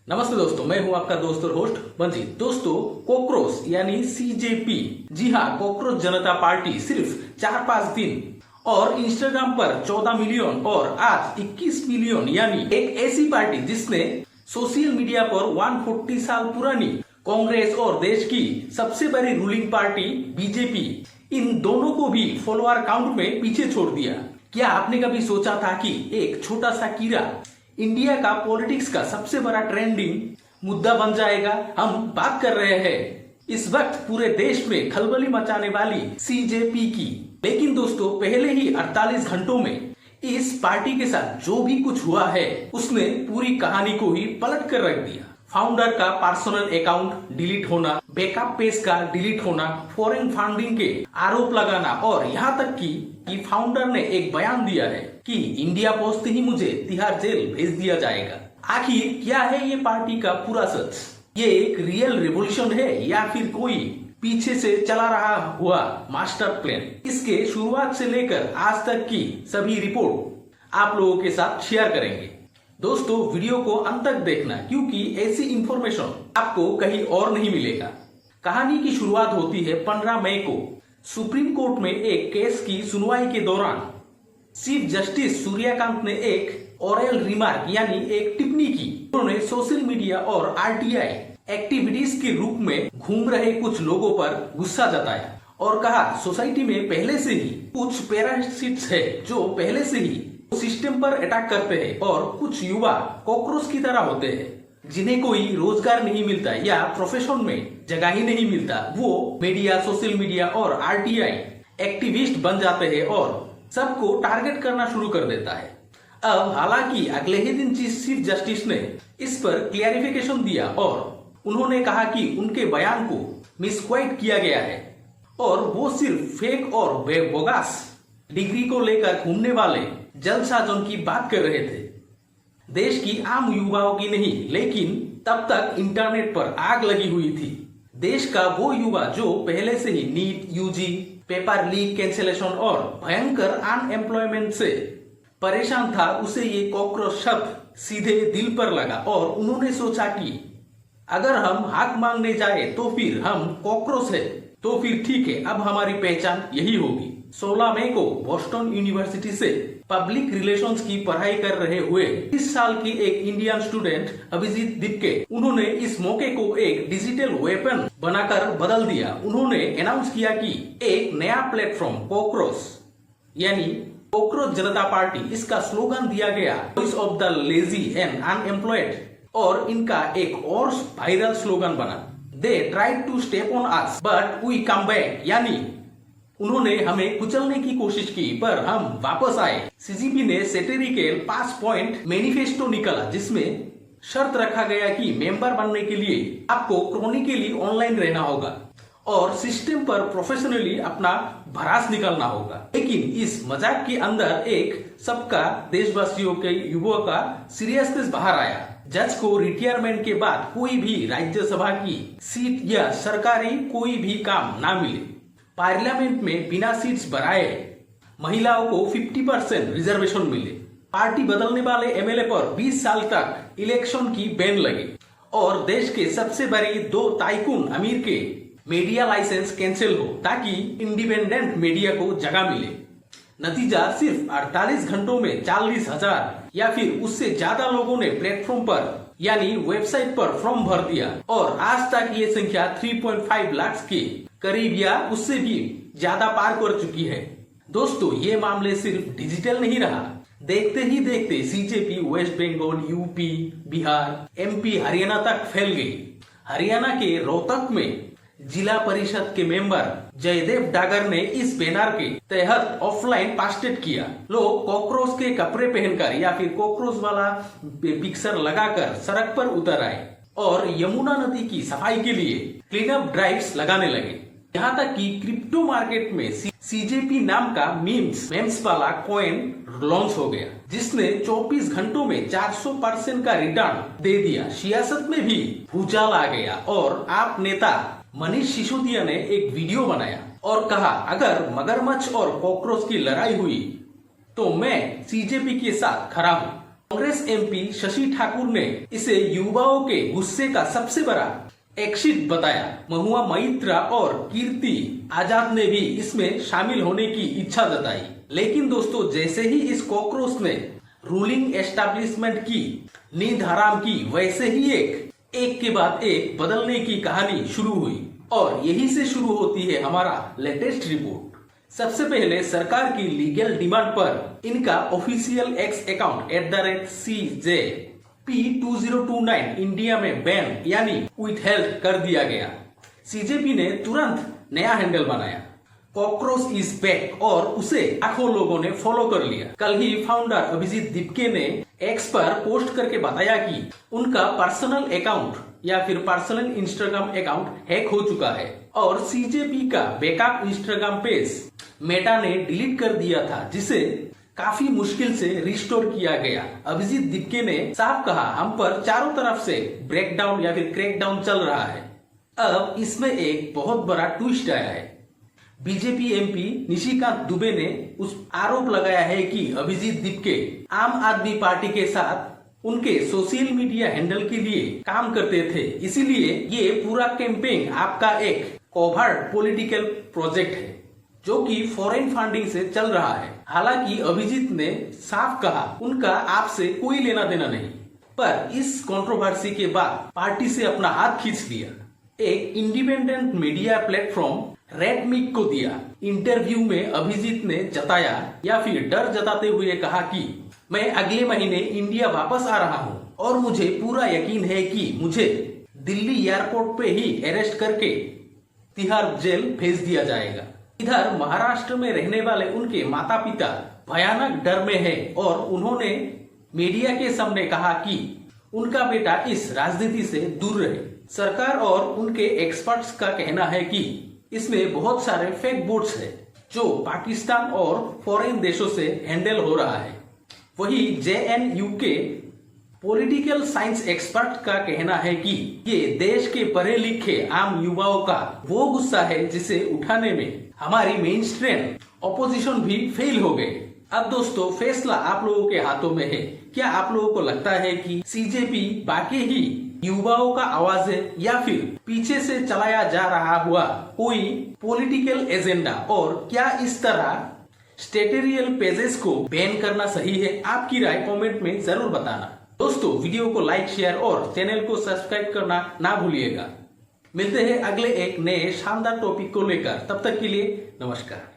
नमस्ते दोस्तों, मैं हूं आपका दोस्त और होस्ट मंजीत। दोस्तों, कॉकरोच यानी सीजेपी, जी हाँ, कॉकरोच जनता पार्टी सिर्फ 4-5 दिन और इंस्टाग्राम पर 14 मिलियन और आज 21 मिलियन, यानी एक ऐसी पार्टी जिसने सोशल मीडिया पर 140 साल पुरानी कांग्रेस और देश की सबसे बड़ी रूलिंग पार्टी बीजेपी, इन दोनों को भी फॉलोअर काउंट में पीछे छोड़ दिया। क्या आपने कभी सोचा था कि एक छोटा सा कीड़ा इंडिया का पॉलिटिक्स का सबसे बड़ा ट्रेंडिंग मुद्दा बन जाएगा? हम बात कर रहे हैं इस वक्त पूरे देश में खलबली मचाने वाली सीजेपी की। लेकिन दोस्तों, पहले ही 48 घंटों में इस पार्टी के साथ जो भी कुछ हुआ है उसने पूरी कहानी को ही पलट कर रख दिया। फाउंडर का पर्सनल अकाउंट डिलीट होना, बैकअप पेज का डिलीट होना, फॉरेन फंडिंग के आरोप लगाना और यहाँ तक कि फाउंडर ने एक बयान दिया है कि इंडिया पहुंचते ही मुझे तिहाड़ जेल भेज दिया जाएगा। आखिर क्या है ये पार्टी का पूरा सच? ये एक रियल रिवॉल्यूशन है या फिर कोई पीछे से चला रहा हुआ मास्टर प्लान? इसके शुरुआत से लेकर आज तक की सभी रिपोर्ट आप लोगों के साथ शेयर करेंगे। दोस्तों, वीडियो को अंत तक देखना क्योंकि ऐसी इंफॉर्मेशन आपको कहीं और नहीं मिलेगा। कहानी की शुरुआत होती है 15 मई को सुप्रीम कोर्ट में एक केस की सुनवाई के दौरान चीफ जस्टिस सूर्यकांत ने एक ओरल रिमार्क यानी एक टिप्पणी की। उन्होंने सोशल मीडिया और आरटीआई एक्टिविटीज के रूप में घूम रहे कुछ लोगों पर गुस्सा जताया और कहा, सोसाइटी में पहले से ही कुछ पैरासिट्स है जो पहले से ही सिस्टम पर अटैक करते हैं और कुछ युवा कॉकरोच की तरह होते हैं जिन्हें कोई रोजगार नहीं मिलता या प्रोफेशन में जगह ही नहीं मिलता। वो मीडिया, सोशल मीडिया और आरटीआई एक्टिविस्ट बन जाते हैं और सबको टारगेट करना शुरू कर देता है। अब हालांकि अगले ही दिन चीफ जस्टिस ने इस पर क्लियरिफिकेशन दिया और उन्होंने कहा कि उनके बयान को मिसक्वाइट किया गया है और वो सिर्फ फेक और बोगस डिग्री को लेकर घूमने वाले जलसाजन की बात कर रहे थे, देश की आम युवाओं की नहीं। लेकिन तब तक इंटरनेट पर आग लगी हुई थी। देश का वो युवा जो पहले से ही NEET, UG, paper leak cancellation और भयंकर अनएम्प्लॉयमेंट से परेशान था, उसे ये कॉकरोच शब्द सीधे दिल पर लगा और उन्होंने सोचा कि अगर हम हक मांगने जाए तो फिर हम कॉकरोच है, तो फिर ठीक है, अब हमारी पहचान यही होगी। 16 मई को बोस्टन यूनिवर्सिटी से पब्लिक रिलेशंस की पढ़ाई कर रहे हुए 30 साल की एक इंडियन स्टूडेंट अभिजीत दिपके, उन्होंने इस मौके को एक डिजिटल वेपन बनाकर बदल दिया। उन्होंने अनाउंस किया कि एक नया प्लेटफॉर्म कॉकरोच यानी कॉकरोच जनता पार्टी, इसका स्लोगन दिया गया voice of the lazy and unemployed, और इनका एक और वायरल स्लोगन बना, they tried to step on us but we come back, यानी उन्होंने हमें कुचलने की कोशिश की पर हम वापस आए। सीजेपी ने सैटिरिकल 5 पॉइंट मैनिफेस्टो निकाला जिसमें शर्त रखा गया कि मेंबर बनने के लिए आपको क्रॉनिकली ऑनलाइन रहना होगा और सिस्टम पर प्रोफेशनली अपना भरास निकालना होगा। लेकिन इस मजाक के अंदर एक सबका देशवासियों के युवाओं का सीरियसनेस बाहर आया। जज को रिटायरमेंट के बाद कोई भी राज्यसभा की सीट या सरकारी कोई भी काम ना मिले, पार्लियामेंट में बिना सीट्स बढ़ाए महिलाओं को 50% रिजर्वेशन मिले, पार्टी बदलने वाले एमएलए पर 20 साल तक इलेक्शन की बैन लगे और देश के सबसे बड़े 2 टाइकून अमीर के मीडिया लाइसेंस कैंसिल हो ताकि इंडिपेंडेंट मीडिया को जगह मिले। नतीजा, सिर्फ 48 घंटों में 40,000 या फिर उससे ज्यादा लोगों ने प्लेटफॉर्म पर यानी वेबसाइट पर फॉर्म भर दिया और आज तक ये संख्या 3.5 लाख के करीब या उससे भी ज्यादा पार कर चुकी है। दोस्तों, ये मामले सिर्फ डिजिटल नहीं रहा। देखते ही देखते CJP West Bengal, UP, Bihar, MP, Haryana तक फैल गई। हरियाणा के रोहतक में जिला परिषद के मेंबर जयदेव डागर ने इस बैनर के तहत ऑफलाइन पास्टेड किया। लोग कॉकरोच के कपड़े पहनकर या फिर कॉकरोच वाला पिक्चर लगाकर सड़क पर उतर आए और यमुना नदी की सफाई के लिए क्लीन अप ड्राइव्स लगाने लगे। यहाँ तक कि क्रिप्टो मार्केट में सीजेपी नाम का मेम्स वाला कॉइन लॉन्च हो गया जिसने 24 घंटों में 400% का रिटर्न दे दिया। सियासत में भी भूचाल आ गया और आप नेता मनीष सिसोदिया ने एक वीडियो बनाया और कहा, अगर मगरमच्छ और कॉकरोच की लड़ाई हुई तो मैं सीजेपी के साथ खड़ा हूँ। कांग्रेस एमपी शशि ठाकुर ने इसे युवाओं के गुस्से का सबसे बड़ा एक्सिट बताया। महुआ मैत्रा और कीर्ति आजाद ने भी इसमें शामिल होने की इच्छा जताई। लेकिन दोस्तों, जैसे ही इस कॉकरोच ने रूलिंग एस्टैब्लिशमेंट की नींद हराम की, वैसे ही एक के बाद एक बदलने की कहानी शुरू हुई और यही से शुरू होती है हमारा लेटेस्ट रिपोर्ट। सबसे पहले सरकार की लीगल डिमांड पर इनका official x account @CJP2029 India में बैन यानी विथहेल्ड कर दिया गया। सीजेपी ने तुरंत नया हैंडल बनाया, कॉकरोच इज बैक, और उसे लाखों लोगों ने फॉलो कर लिया। कल ही फाउंडर अभिजीत दीपके ने एक्स पर पोस्ट करके बताया कि उनका पर्सनल अकाउंट या फिर पर्सनल इंस्टाग्राम अकाउंट हैक हो चुका है और सीजेपी का बैकअप इंस्टाग्राम पेज मेटा ने डिलीट कर दिया था, जिसे काफी मुश्किल से रिस्टोर किया गया। अभिजीत दीपके ने साफ कहा, हम पर चारों तरफ से ब्रेकडाउन या फिर क्रैकडाउन चल रहा है। अब इसमें एक बहुत बड़ा ट्विस्ट आया है। बीजेपी एमपी निशिकांत दुबे ने उस आरोप लगाया है कि अभिजीत दीपके आम आदमी पार्टी के साथ उनके सोशल मीडिया हैंडल के लिए काम करते थे, इसीलिए ये पूरा कैंपेन आपका एक कोवर्ट पॉलिटिकल प्रोजेक्ट है जो कि फॉरेन फंडिंग से चल रहा है। हालांकि अभिजीत ने साफ कहा उनका आपसे कोई लेना देना नहीं, पर इस कंट्रोवर्सी के बाद पार्टी से अपना हाथ खींच लिया। एक independent media platform Red Mic को दिया इंटरव्यू में अभिजीत ने जताया या फिर डर जताते हुए कहा कि मैं अगले महीने इंडिया वापस आ रहा हूं और मुझे पूरा यकीन है कि मुझे दिल्ली एयरपोर्ट पे ही अरेस्ट करके तिहाड़ जेल भेज दिया जाएगा। इधर महाराष्ट्र में रहने वाले उनके माता पिता भयानक डर में है और उन्होंने मीडिया के सामने कहा कि उनका बेटा इस राजनीति से दूर रहे। सरकार और उनके एक्सपर्ट्स का कहना है कि इसमें बहुत सारे फेक वोट्स है जो पाकिस्तान और फॉरेन देशों से हैंडल हो रहा है। वही JNU के पॉलिटिकल साइंस एक्सपर्ट का कहना है कि ये देश के पढ़े लिखे आम युवाओं का वो गुस्सा है जिसे उठाने में हमारी मेन स्ट्रीम ऑपोजिशन भी फेल हो गए। अब दोस्तों, फैसला आप लोगों के हाथों में है। क्या आप लोगों को लगता है कि सीजेपी बाकी ही युवाओं का आवाज है या फिर पीछे से चलाया जा रहा हुआ कोई पॉलिटिकल एजेंडा, और क्या इस तरह स्टेटोरियल पेजेस को बैन करना सही है? आपकी राय कमेंट में जरूर बताना। दोस्तों, वीडियो को लाइक, शेयर और चैनल को सब्सक्राइब करना ना भूलिएगा। मिलते हैं अगले एक नए शानदार टॉपिक को लेकर, तब तक के लिए नमस्कार।